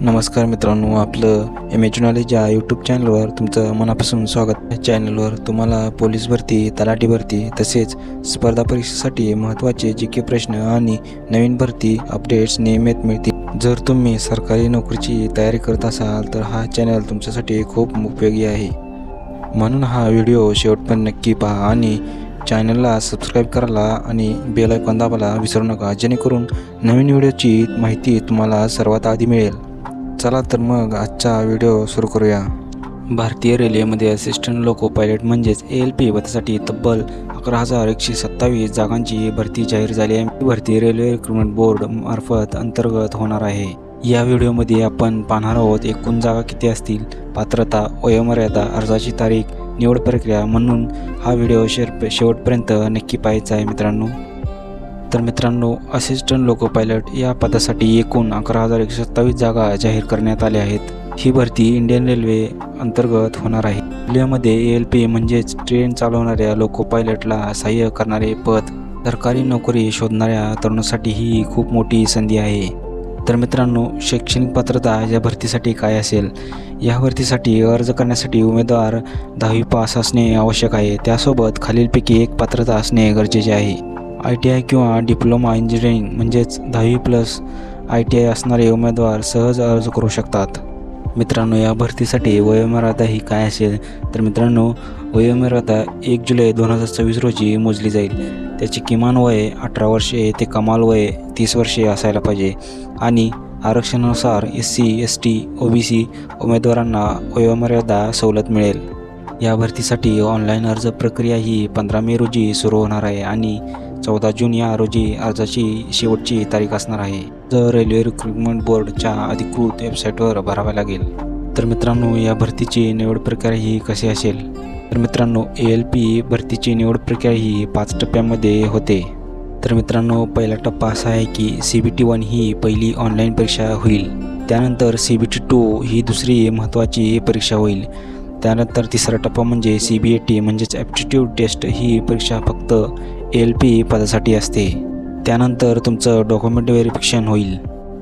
नमस्कार मित्रांनो, आपलं एमएच नॉलेज या यूट्यूब चॅनलवर तुमचं मनापासून स्वागत. या चॅनलवर तुम्हाला पोलीस भरती, तलाठी भरती तसेच स्पर्धा परीक्षेसाठी महत्त्वाचे जीके प्रश्न आणि नवीन भरती अपडेट्स नियमित मिळतील. जर तुम्ही सरकारी नोकरीची तयारी करत असाल तर हा चॅनल तुमच्यासाठी खूप उपयोगी आहे. म्हणून हा व्हिडिओ शेवटपर्यंत नक्की पहा आणि चॅनलला सबस्क्राईब करायला आणि बेल आयकॉन दाबायला विसरू नका, जेणेकरून नवीन व्हिडिओची माहिती तुम्हाला सर्वात आधी मिळेल. चला तर मग आजचा व्हिडिओ सुरू करूया. भारतीय रेल्वेमध्ये असिस्टंट लोको पायलट म्हणजेच ALP पदासाठी तब्बल 11,127 जागांची भरती जाहीर झाली आहे. ही भरती रेल्वे रिक्रुटमेंट बोर्ड मार्फत अंतर्गत होणार आहे. या व्हिडिओमध्ये आपण पाहणार आहोत एकूण जागा किती असतील, पात्रता, वयोमर्यादा, अर्जाची तारीख, निवड प्रक्रिया. म्हणून हा व्हिडिओ शेवटपर्यंत नक्की पाहायचा आहे मित्रांनो. तर मित्रांनो, असिस्टंट लोको पायलट या पदासाठी एकूण 11,127 जागा जाहीर करण्यात आल्या आहेत. ही भरती इंडियन रेल्वे अंतर्गत होणार आहे. रेल्वेमध्ये ALP म्हणजेच ट्रेन चालवणाऱ्या लोको पायलटला सहाय्य करणारे पद. सरकारी नोकरी शोधणाऱ्या तरुणांसाठी ही खूप मोठी संधी आहे. तर मित्रांनो, शैक्षणिक पात्रता या भरतीसाठी काय असेल? या भरतीसाठी अर्ज करण्यासाठी उमेदवार 10वी पास असणे आवश्यक आहे. त्यासोबत खालीलपैकी एक पात्रता असणे गरजेचे आहे. ITI किंवा डिप्लोमा इंजिनिअरिंग म्हणजेच 10वी+ ITI असणारे उमेदवार सहज अर्ज करू शकतात. मित्रांनो, या भरतीसाठी वयोमर्यादा ही काय असेल? तर मित्रांनो, वयोमर्यादा 1 जुलै 2024 रोजी मोजली जाईल. त्याची किमान वय 18 वर्षे ते कमाल वय 30 वर्षे असायला पाहिजे आणि आरक्षणानुसार SC, ST, OBC उमेदवारांना वयोमर्यादा सवलत मिळेल. या भरतीसाठी ऑनलाईन अर्ज प्रक्रिया ही 15 मे रोजी सुरू होणार आहे आणि 14 जून या रोजी अर्जाची शेवटची तारीख असणार आहे. रेल्वे रिक्रुटमेंट बोर्डच्या अधिकृत वेबसाईटवर भरावे लागेल. तर मित्रांनो, या भरतीची निवड प्रक्रिया ही कशी असेल? तर मित्रांनो, ALP भरतीची निवड प्रक्रिया ही 5 टप्प्यामध्ये होते. तर मित्रांनो, पहिला टप्पा असा आहे की CBT-1 ही पहिली ऑनलाईन परीक्षा होईल. त्यानंतर CBT-2 ही दुसरी महत्त्वाची परीक्षा होईल. त्यानंतर तिसरा टप्पा म्हणजे CBAT म्हणजेच ॲप्टिट्यूड टेस्ट. ही परीक्षा फक्त ALP पदासाठी असते. त्यानंतर तुमचं डॉक्युमेंट व्हेरिफिकेशन होईल.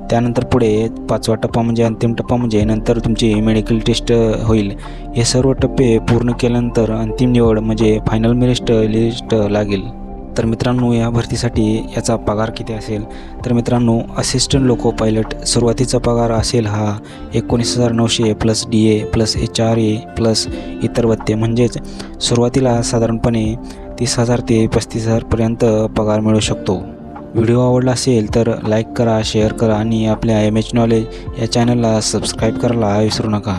त्यानंतर पुढे 5वा टप्पा म्हणजे अंतिम टप्पा म्हणजे नंतर तुमची मेडिकल टेस्ट होईल. हे सर्व टप्पे पूर्ण केल्यानंतर अंतिम निवड म्हणजे फायनल मेरिट लिस्ट लागेल. तर मित्रांनो, या भरतीसाठी याचा पगार किती असेल? तर मित्रांनो, असिस्टंट लोको पायलट सुरुवातीचा पगार असेल हा 19,900 + DA + HRA + इतर भत्ते, म्हणजेच सुरुवातीला साधारणपणे 30,000 ते 35,000 पर्यंत पगार मिळू शकतो. व्हिडिओ आवडला असेल तर लाईक करा, शेअर करा आणि आपल्या एमएच नॉलेज या चॅनलला सबस्क्राईब करायला विसरू नका.